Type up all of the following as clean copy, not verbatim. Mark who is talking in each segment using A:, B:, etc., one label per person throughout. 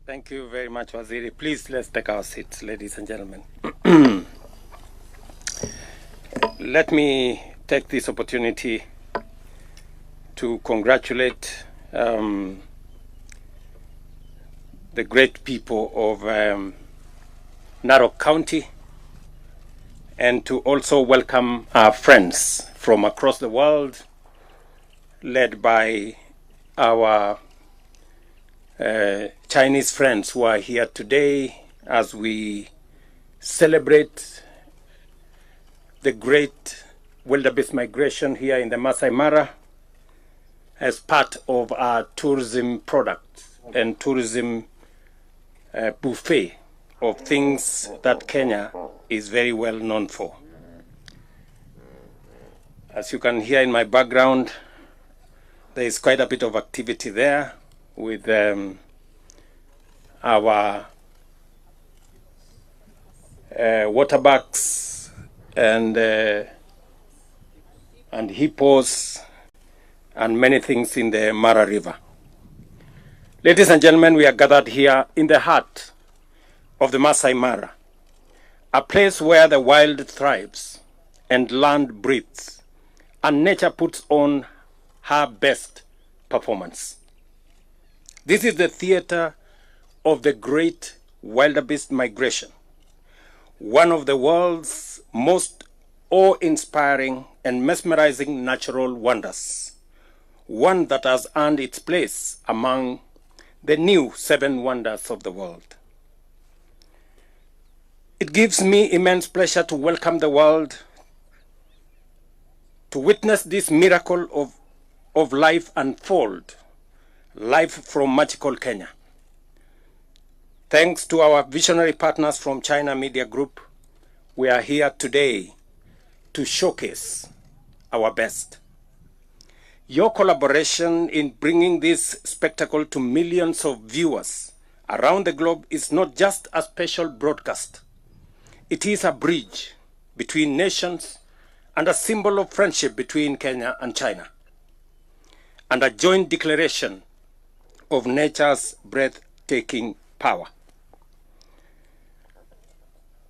A: Thank you very much, Waziri. Please, let's take our seats, ladies and gentlemen. Let me take this opportunity to congratulate the great people of Narok County and to also welcome our friends from across the world, led by our Chinese friends who are here today as we celebrate the great wildebeest migration here in the Maasai Mara as part of our tourism product and tourism buffet of things that Kenya is very well known for. As you can hear in my background, there is quite a bit of activity there with our waterbucks and hippos and many things in the Mara River. Ladies and gentlemen, we are gathered here in the heart of the Maasai Mara, a place where the wild thrives and land breathes and nature puts on her best performance. This is the theater of the great wildebeest migration, one of the world's most awe-inspiring and mesmerizing natural wonders, one that has earned its place among the new 7 wonders of the world. It gives me immense pleasure to welcome the world to witness this miracle of life unfold, live from magical Kenya. Thanks to our visionary partners from China Media Group, we are here today to showcase our best. Your collaboration in bringing this spectacle to millions of viewers around the globe is not just a special broadcast. It is a bridge between nations and a symbol of friendship between Kenya and China, and a joint declaration of nature's breathtaking power.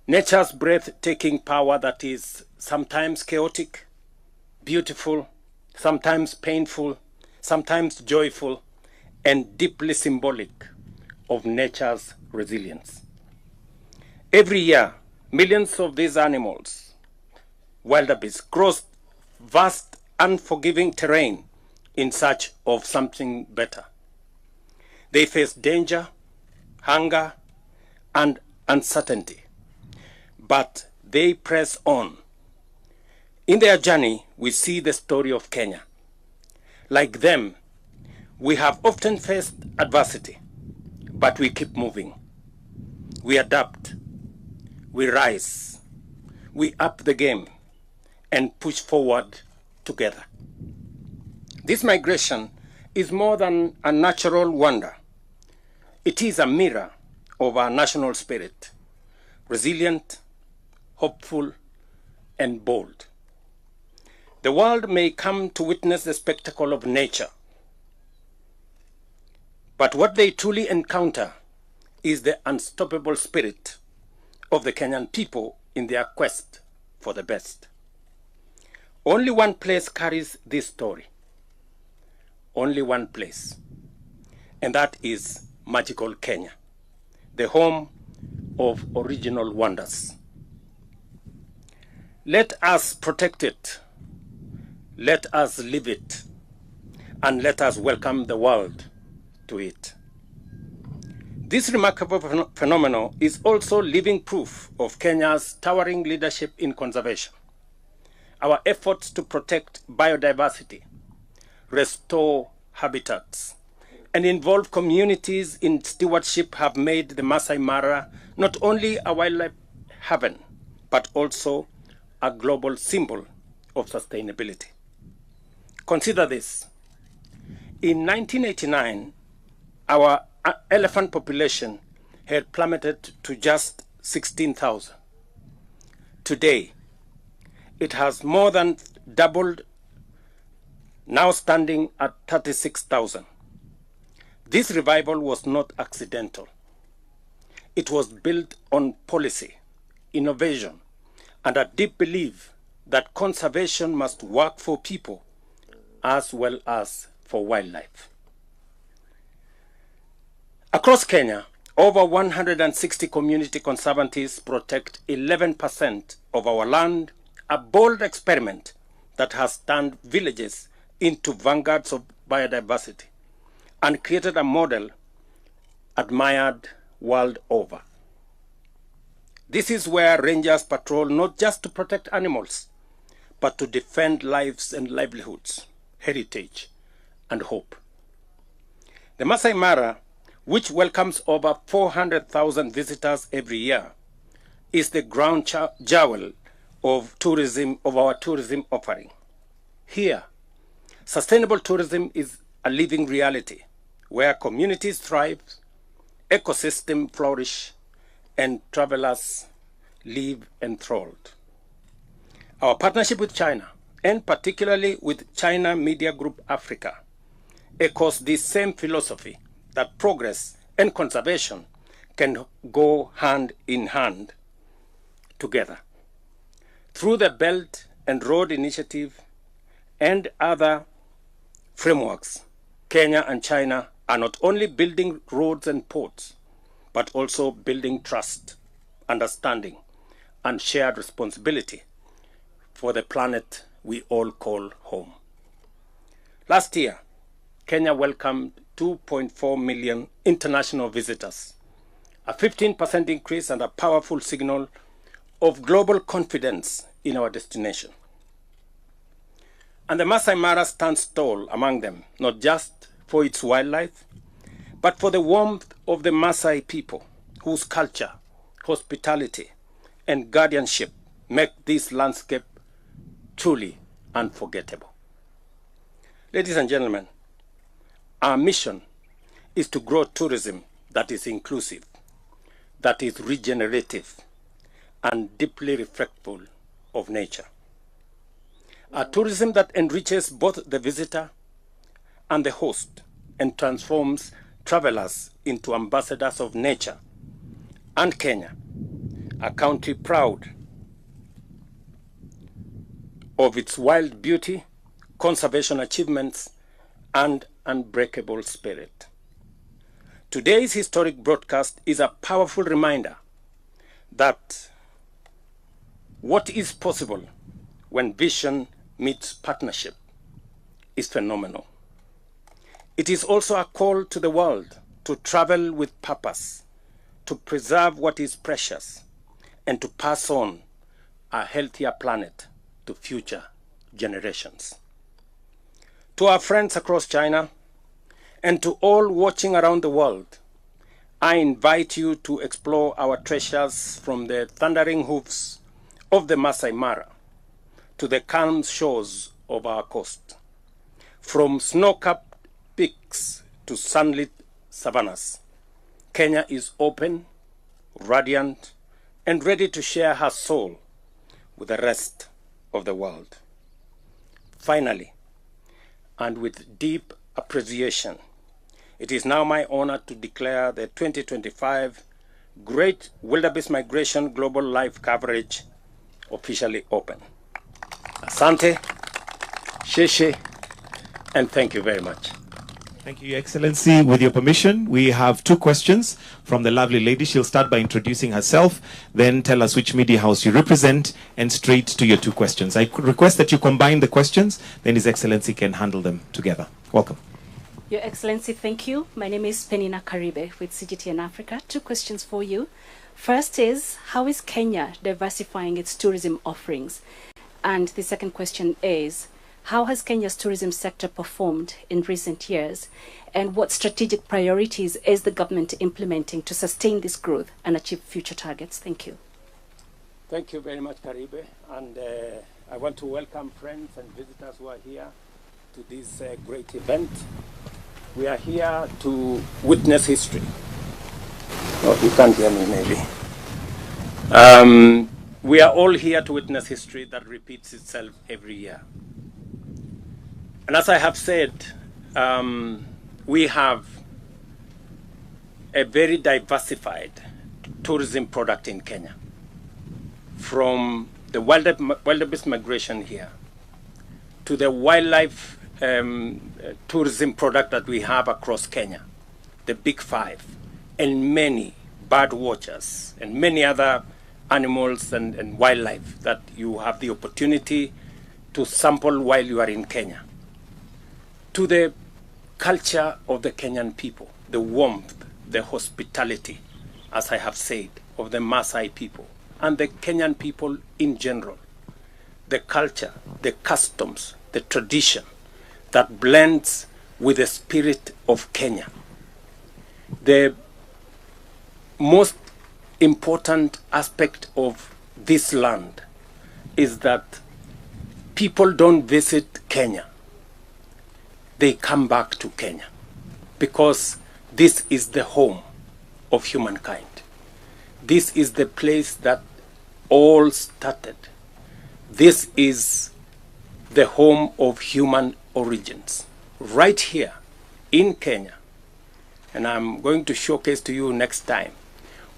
A: Nature's breathtaking power that is sometimes chaotic, beautiful, sometimes painful, sometimes joyful, and deeply symbolic of nature's resilience. Every year, millions of these animals, wildebeest, cross vast, unforgiving terrain in search of something better. They face danger, hunger, and uncertainty, but they press on. In their journey, we see the story of Kenya. Like them, we have often faced adversity, but we keep moving. We adapt, we rise, we up the game, and push forward together. This migration is more than a natural wonder. It is a mirror of our national spirit, resilient, hopeful, and bold. The world may come to witness the spectacle of nature, but what they truly encounter is the unstoppable spirit of the Kenyan people in their quest for the best. Only one place carries this story. Only one place, and that is magical Kenya, the home of original wonders. Let us protect it, let us live it, and let us welcome the world to it. This remarkable phenomenon is also living proof of Kenya's towering leadership in conservation. Our efforts to protect biodiversity, restore habitats, and involve communities in stewardship have made the Maasai Mara not only a wildlife haven, but also a global symbol of sustainability. Consider this. In 1989, our elephant population had plummeted to just 16,000. Today, it has more than doubled, now standing at 36,000. This revival was not accidental. It was built on policy, innovation, and a deep belief that conservation must work for people as well as for wildlife. Across Kenya, over 160 community conservancies protect 11% of our land, a bold experiment that has turned villages into vanguards of biodiversity and created a model admired world over. This is where rangers patrol not just to protect animals, but to defend lives and livelihoods, heritage, and hope. The Maasai Mara, which welcomes over 400,000 visitors every year, is the ground jewel of our tourism offering. Here, sustainable tourism is a living reality where communities thrive, ecosystems flourish, and travelers live enthralled. Our partnership with China, and particularly with China Media Group Africa, echoes this same philosophy that progress and conservation can go hand in hand together. Through the Belt and Road Initiative and other frameworks, Kenya and China are not only building roads and ports, but also building trust, understanding, and shared responsibility for the planet we all call home. Last year, Kenya welcomed 2.4 million international visitors, a 15% increase and a powerful signal of global confidence in our destination. And the Maasai Mara stands tall among them, not just for its wildlife, but for the warmth of the Maasai people, whose culture, hospitality, and guardianship make this landscape truly unforgettable. Ladies and gentlemen, our mission is to grow tourism that is inclusive, that is regenerative, and deeply respectful of nature. A tourism that enriches both the visitor and the host and transforms travelers into ambassadors of nature. And Kenya, a country proud of its wild beauty, conservation achievements, and unbreakable spirit. Today's historic broadcast is a powerful reminder that what is possible when vision meets partnership is phenomenal. It is also a call to the world to travel with purpose, to preserve what is precious, and to pass on a healthier planet to future generations. To our friends across China, and to all watching around the world, I invite you to explore our treasures from the thundering hoofs of the Maasai Mara to the calm shores of our coast, from snow-capped peaks to sunlit savannas. Kenya is open, radiant, and ready to share her soul with the rest of the world. Finally, and with deep appreciation, it is now my honor to declare the 2025 Great Wildebeest Migration Global Live Coverage officially open. Asante, sheshe, and thank you very much.
B: Thank you, Your Excellency. With your permission, we have two questions from the lovely lady. She'll start by introducing herself, then tell us which media house you represent, and straight to your two questions. I could request that you combine the questions, then His Excellency can handle them together. Welcome.
C: Your Excellency, thank you. My name is Penina Karibe with CGTN Africa. Two questions for you. First is, how is Kenya diversifying its tourism offerings? And the second question is, how has Kenya's tourism sector performed in recent years? And what strategic priorities is the government implementing to sustain this growth and achieve future targets? Thank you.
A: Thank you very much, Karibe. And I want to welcome friends and visitors who are here to this great event. We are here to witness history. Oh, you can't hear me, maybe. We are all here to witness history that repeats itself every year. And as I have said, we have a very diversified tourism product in Kenya. From the wildebeest migration here to the wildlife tourism product that we have across Kenya, the Big Five, and many bird watchers and many other animals and wildlife that you have the opportunity to sample while you are in Kenya, to the culture of the Kenyan people, the warmth, the hospitality, as I have said, of the Maasai people and the Kenyan people in general, the culture, the customs, the tradition that blends with the spirit of Kenya. The most important aspect of this land is that people don't visit Kenya. They come back to Kenya because this is the home of humankind. This is the place that all started. This is the home of human origins, right here in Kenya. And I'm going to showcase to you next time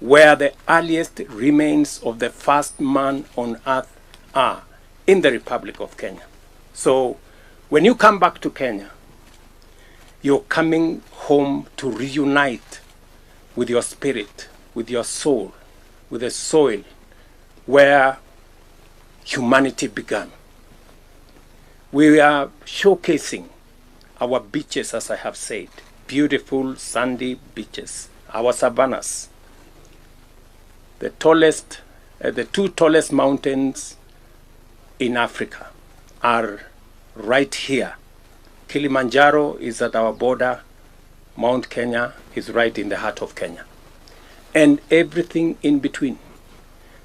A: where the earliest remains of the first man on earth are, in the Republic of Kenya. So when you come back to Kenya, you're coming home to reunite with your spirit, with your soul, with the soil where humanity began. We are showcasing our beaches, as I have said, beautiful sandy beaches, our savannas, the two tallest mountains in Africa are right here. Kilimanjaro is at our border. Mount Kenya is right in the heart of Kenya. And everything in between.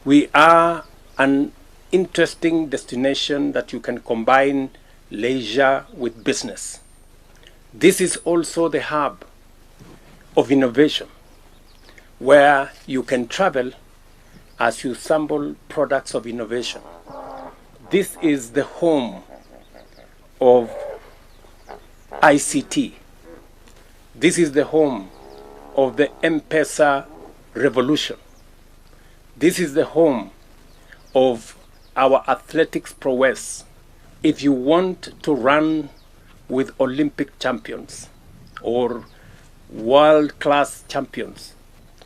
A: We are an interesting destination that you can combine leisure with business. This is also the hub of innovation, where you can travel as you sample products of innovation. This is the home of ICT. This is the home of the M-Pesa revolution. This is the home of our athletics prowess. If you want to run with Olympic champions or world-class champions,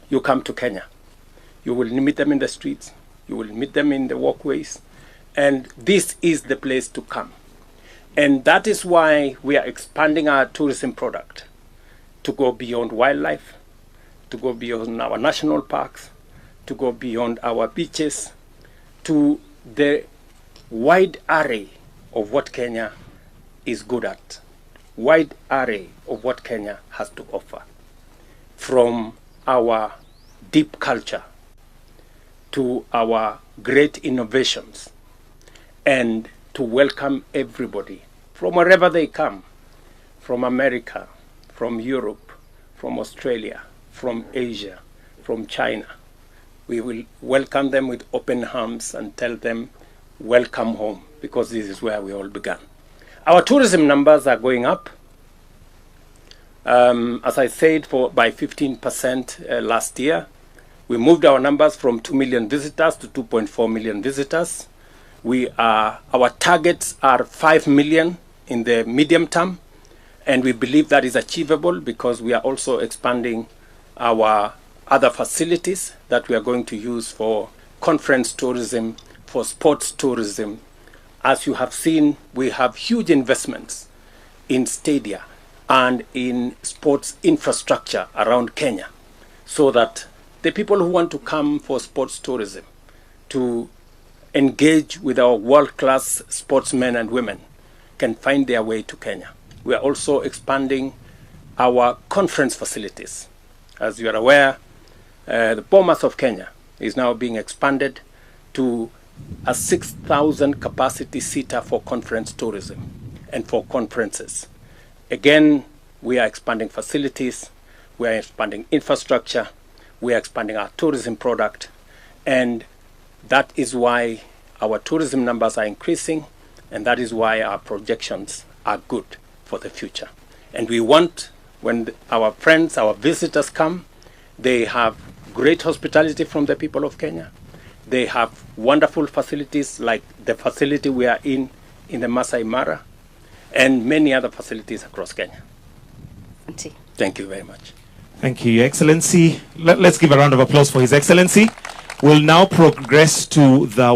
A: you come to Kenya. You will meet them in the streets. You will meet them in the walkways. And this is the place to come. And that is why we are expanding our tourism product to go beyond wildlife, to go beyond our national parks, to go beyond our beaches, to the wide array of what Kenya is good at, wide array of what Kenya has to offer, from our deep culture to our great innovations, and to welcome everybody from wherever they come, from America, from Europe, from Australia, from Asia, from China. We will welcome them with open arms and tell them, welcome home, because this is where we all began. Our tourism numbers are going up. As I said, by 15% last year. We moved our numbers from 2 million visitors to 2.4 million visitors. Our targets are 5 million in the medium term, and we believe that is achievable because we are also expanding our other facilities that we are going to use for conference tourism, for sports tourism. As you have seen, we have huge investments in stadia and in sports infrastructure around Kenya, so that the people who want to come for sports tourism, to engage with our world-class sportsmen and women, can find their way to Kenya. We are also expanding our conference facilities. As you are aware, the Bomas of Kenya is now being expanded to a 6,000 capacity seater for conference tourism and for conferences. Again, we are expanding facilities, we are expanding infrastructure, we are expanding our tourism product, and that is why our tourism numbers are increasing, and that is why our projections are good for the future. And we want, when our friends, our visitors come, they have great hospitality from the people of Kenya. They have wonderful facilities like the facility we are in the Maasai Mara, and many other facilities across Kenya. Thank you very much.
B: Thank you, Your Excellency. Let's give a round of applause for His Excellency. We'll now progress to the